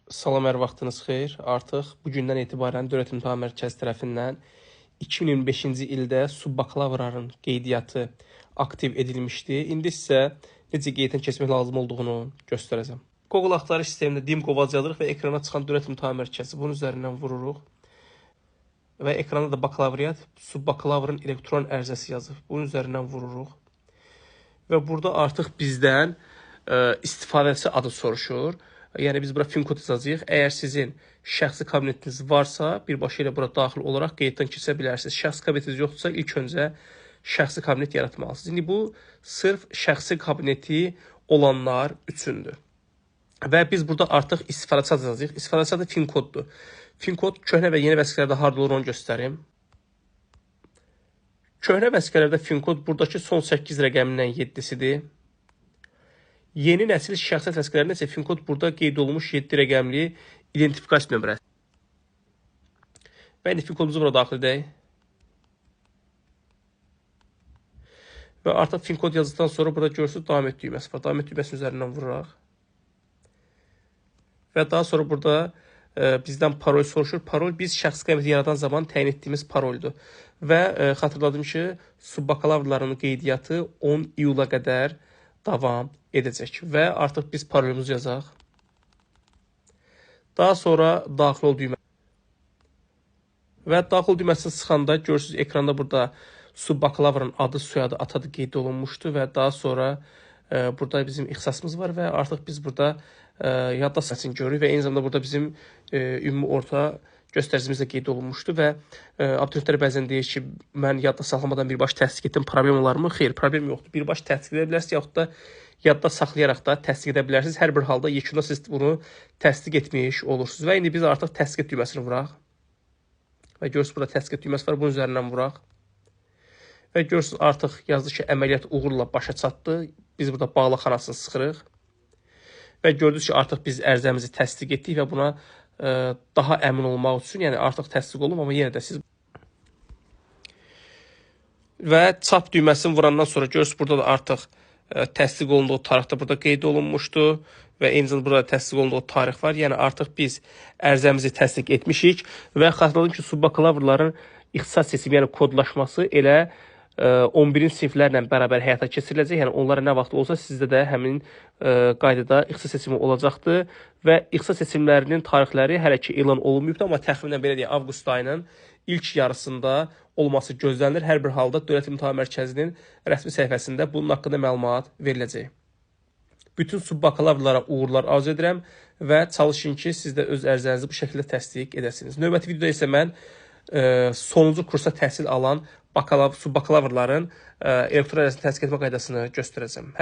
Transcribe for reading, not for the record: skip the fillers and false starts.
Salam, hər vaxtınız xeyir. Artıq bugündən etibarən Dövlət İmtahan Mərkəzi tərəfindən 2025-ci ildə subbakalavraların qeydiyyatı aktiv edilmişdi. İndi isə necə qeyddən keçmək lazım olduğunu göstərəcəm. Google axtarış sistemində DIM qovacalırıq və ekrana çıxan Dövlət İmtahan Mərkəzi. Bunun üzərindən vururuq. Və ekranda da bakalavriat, subbakalavrın elektron ərizəsi yazıb. Bunun üzərindən vururuq. Və burada artıq bizdən istifadəçi adı soruşur. Yəni biz bura fin kod yazacağıq. Əgər sizin şəxsi kabinetiniz varsa, birbaşa ilə bura daxil olaraq qeyddən keçə bilərsiniz. Şəxsi kabinetiniz yoxdursa, ilk öncə şəxsi kabinet yaratmalısınız. İndi bu sırf şəxsi kabineti olanlar üçündür. Və biz burada artıq istifadəçi adı yazacağıq. İstifadəçi adı fin koddur. Fin kod köhnə və yeni vəsiqələrdə harda olur onu göstərim. Köhnə vəsiqələrdə fin kod buradakı son 8 rəqəmindən 7-sidir. Yeni nəsil şəxsiyyət vəsiqələrində isə fin kod burada qeyd olunmuş 7 rəqəmli identifikasiya nömrəsi. Və indi fin kodumuzu bura daxil edək. Və artıq fin kod yazdıqdan sonra burada görürsünüz davam et düyməsi var. Davam et düyməsinin üzərindən vururaq. Və daha sonra burada bizdən parol soruşur. Parol biz şəxsi kabineti yaradan zaman təyin etdiyimiz paroldur. Və xatırladım ki, subbakalavrların qeydiyyatı 10 iyula qədər davam edəcək. Və artıq biz parolumuzu yazaq. Daha sonra daxil ol düyməsi. Və daxil ol düyməsini sıxanda görürsünüz ekranda burada subbakalavrın adı, soyadı, atadı qeyd olunmuşdu və daha sonra burada bizim ixtisasımız var və artıq biz burada yadda saçını görürük və eyni zamanda burada bizim ümumi orta göstəricimiz də qeyd olunmuşdu və abituriyentlər bəzən deyir ki, mən yadda saxlamadan birbaşa təsdiq etdim, problem olar mı? Xeyr, problem yoxdur. Birbaşa təsdiq edə bilərsiniz, yaxud da yadda saxlayaraq da təsdiq edə bilərsiniz. Hər bir halda yekunda siz bunu təsdiq etmiş olursunuz. Və indi biz artıq təsdiq et düyməsini vuraq. Və görürsünüz burada təsdiq et düyməsi var, bunun üzərindən vuraq. Və görürsünüz artıq yazdı ki, əməliyyat uğurla başa çatdı. Biz burada bağla xanasını sıxırıq. Və gördünüz ki, artıq biz ərizəmizi təsdiq etdik və buna daha əmin olmaq üçün, yəni artıq təsdiq olunub, amma yenə də siz və çap düyməsini vurandan sonra görürsünüz burada da artıq təsdiq olunduğu tarixdə burada qeyd olunmuşdu və eyni zamanda burada təsdiq olunduğu tarix var. Yəni artıq biz ərizəmizi təsdiq etmişik və xatırladım ki, subbakalavrların ixtisas seçimi, yəni kodlaşması elə 11-ci siniflərlə bərabər həyata keçiriləcək. Yəni onlara nə vaxt olsa sizdə də həmin qaydada ixtisas seçimi olacaqdır və ixtisas seçimlərinin tarixləri hələ ki elan olunmayıbdır, amma təxminən belə deyək, avqust ayının ilk yarısında olması gözlənilir. Hər bir halda Dövlət İmtahan Mərkəzinin rəsmi səhifəsində bunun haqqında məlumat veriləcək. Bütün subbakalavrlara uğurlar arzu edirəm və çalışın ki, siz də öz ərizənizi bu şəkildə təsdiq edəsiniz. Növbəti videoda isə mən sonuncu kursa təhsil alan subbakalavrların elektron ərizəsini təsdiq etmə qaydasını göstərəcəm.